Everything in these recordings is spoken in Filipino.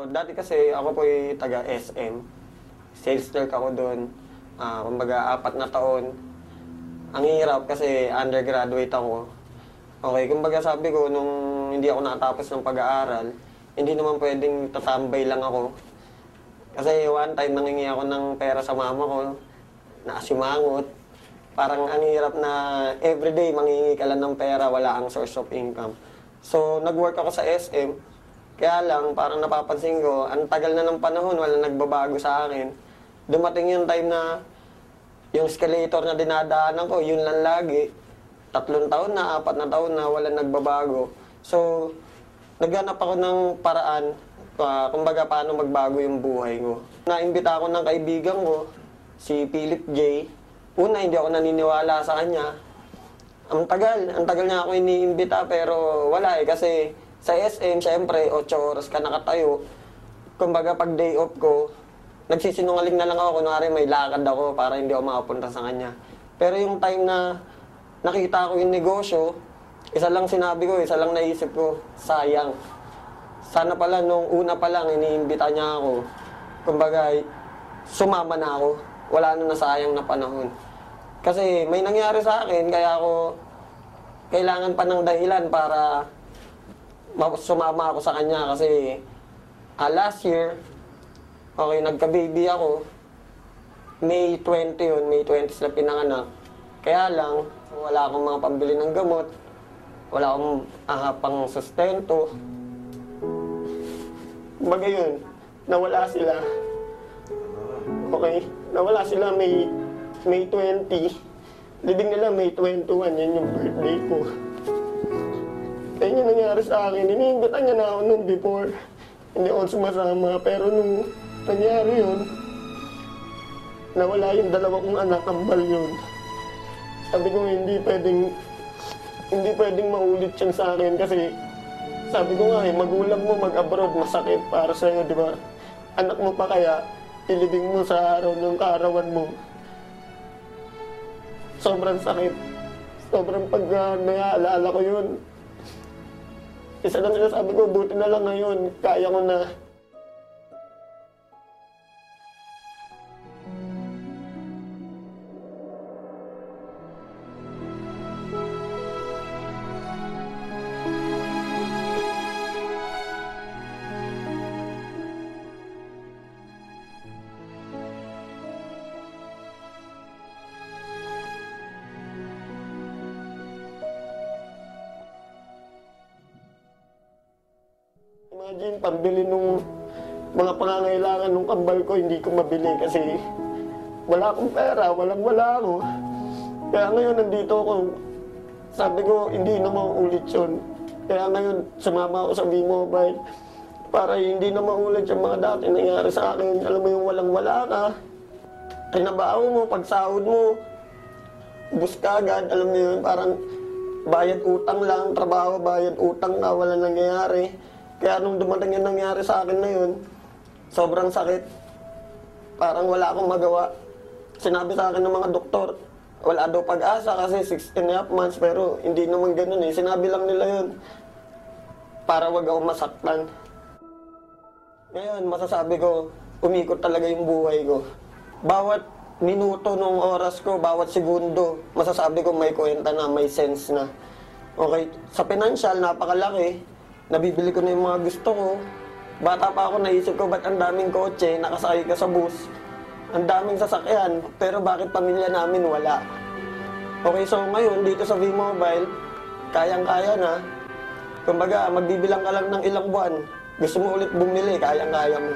Dati kasi ako po ay taga SM. Sales clerk ako doon. Kumbaga, 4 na taon. Ang hirap kasi undergraduate ako. Okay, kumbaga sabi ko, nung hindi ako nakatapos ng pag-aaral, hindi naman pwedeng tatambay lang ako. Kasi one time, nangingi ako ng pera sa mama ko, nakasimangot. Parang ang hirap na everyday mangingi ka lang ng pera, wala ang source of income. So, nag-work ako sa SM. Kaya lang, parang napapansin ko, ang tagal na ng panahon, wala nagbabago sa akin. Dumating yung time na yung escalator na dinadaanan ko, yun lang lagi. 3 taon na, 4 na taon na, wala nagbabago. So, naghanap ako ng paraan, kumbaga paano magbago yung buhay ko. Naimbita ako ng kaibigan ko, si Philip J. Una, hindi ako naniniwala sa kanya. Ang tagal niya ako iniimbita, pero wala kasi sa SM, syempre, 8 oras ka nakatayo. Kumbaga, pag day off ko, nagsisinungaling na lang ako, kunwari may lakad ako para hindi ako makapunta sa kanya. Pero yung time na nakita ko yung negosyo, isa lang sinabi ko, isa lang naisip ko, sayang. Sana pala nung una pa lang iniimbita niya ako, kumbaga sumama na ako, wala na nasayang na panahon. Kasi may nangyari sa akin, kaya ako kailangan pa ng dahilan para sumama ako sa kanya kasi last year, okay, nagka-baby ako. May 20 yun, May 20 sila pinanganak. Kaya lang, wala akong mga pambili ng gamot. Wala akong pang sustento. Kumbaga yun, nawala sila. Okay, nawala sila May 20. Libing nila May 21, yun yung birthday ko. Kaya yun nangyari sa akin. Iniimbitan niya na ako noon before. Hindi ako sumasama, pero nung nangyari yun, nawala yung 2 kong anak, kambal yun. Sabi ko, hindi pwedeng maulit yan sa akin kasi sabi ko nga magulang mo mag-abroad, masakit para sa'yo, di ba? Anak mo pa kaya, ilibing mo sa araw ng kaarawan mo. Sobrang sakit. Sobrang pag naalala ko yun. Isa lang sinasabi ko, buti na lang ngayon, kaya ko na. Imagine, pambili nung mga pangangailangan nung kambal ko, hindi ko mabili kasi wala akong pera, wala ako. Kaya ngayon nandito ako, sabi ko, hindi na mauulit yun. Kaya ngayon, sumama ako sa V-Mobile para hindi na maulit yung mga dati nangyari sa akin. Alam mo yung walang-wala ka, kinabaho mo, pagsahod mo, bus ka agad, alam mo yun, parang bayad utang lang, trabaho, bayad utang na, wala nangyayari. Kaya nung dumating yung nangyari sa akin na yun, sobrang sakit. Parang wala akong magawa. Sinabi sa akin ng mga doktor, wala daw pag-asa kasi 6.5 months, pero hindi naman ganun eh. Sinabi lang nila yun para wag ako masaktan. Ngayon, masasabi ko, umikot talaga yung buhay ko. Bawat minuto ng oras ko, bawat segundo, masasabi ko may kwenta na, may sense na. Okay, sa financial, napakalaki. Nabibili ko na yung mga gusto ko. Bata pa ako, naisip ko, ba't ang daming kotse, nakasakay ka sa bus, ang daming sasakyan, pero bakit pamilya namin wala? Okay, so ngayon, dito sa V-Mobile, kayang-kaya na. Kumbaga, magbibilang ka lang ng ilang buwan. Gusto mo ulit bumili, kayang-kaya mo.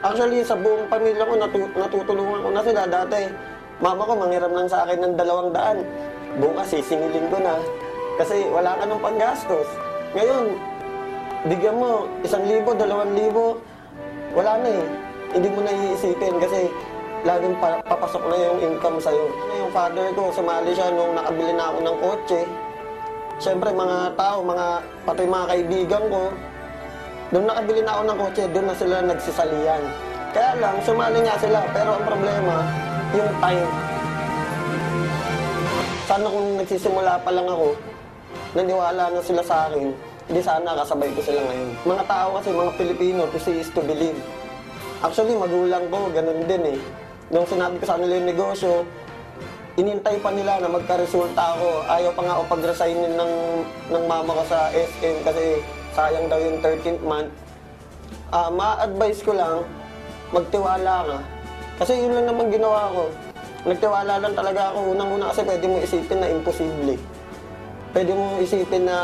Actually, sa buong pamilya ko, natutulungan ko na sila. Dati, mama ko manghiram lang sa akin ng 200. Bukas, sisingilin ko na. Kasi wala ka ng panggastos. Ngayon, bigyan mo 1,000, 2,000, wala na eh. Hindi mo na iisipin kasi laging papasok na yung income sa'yo. Yung father ko, sumali siya nung nakabili na ako ng kotse. Siyempre, mga tao, pati mga kaibigan ko, nung nakabili na ako ng kotse, doon na sila nagsisalian. Kaya lang, sumali nga sila, pero ang problema, yung time. Sana kung nagsisimula pa lang ako, naniwala na sila sa akin, di sana kasabay ko sila ngayon. Mga tao kasi, mga Pilipino, to see is to believe. Actually, magulang ko, ganun din eh. Nung sinabi ko sa kanila yung negosyo, inintay pa nila na magka-resulta ako. Ayaw pa nga ako pag-resignin ng mama ko sa SM kasi sayang daw yung 13th month. Ma-advise ko lang, magtiwala ka. Kasi yun lang naman ginawa ko. Nagtiwala lang talaga ako. Unang-una kasi pwede mo isipin na imposible. Pwede mo isipin na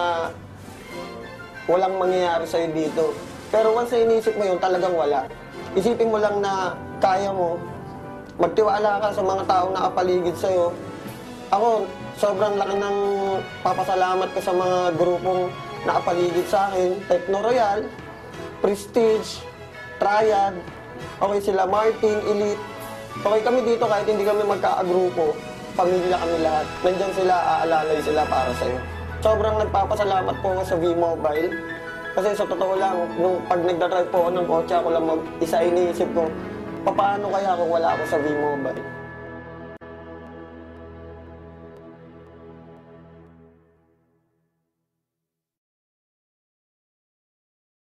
walang mangyayari sa'yo dito. Pero once na inisip mo yun, talagang wala. Isipin mo lang na kaya mo. Magtiwala ka sa mga taong nakapaligid sa'yo. Ako, sobrang laki ng papasalamat ko sa mga grupong nakapaligid sa akin. Techno Royal, Prestige, Triad, okay sila Martin, Elite. Okay kami dito kahit hindi kami magkaagrupo. Pamilya kami lahat. Nandyan sila, aalalay sila para sa'yo. Sobrang nagpapasalamat po ako sa V-Mobile. Kasi sa totoo lang, nung pag nagdadrive po ako ng kotse, ako lang isa iniisip ko, paano kaya kung wala ako sa V-Mobile?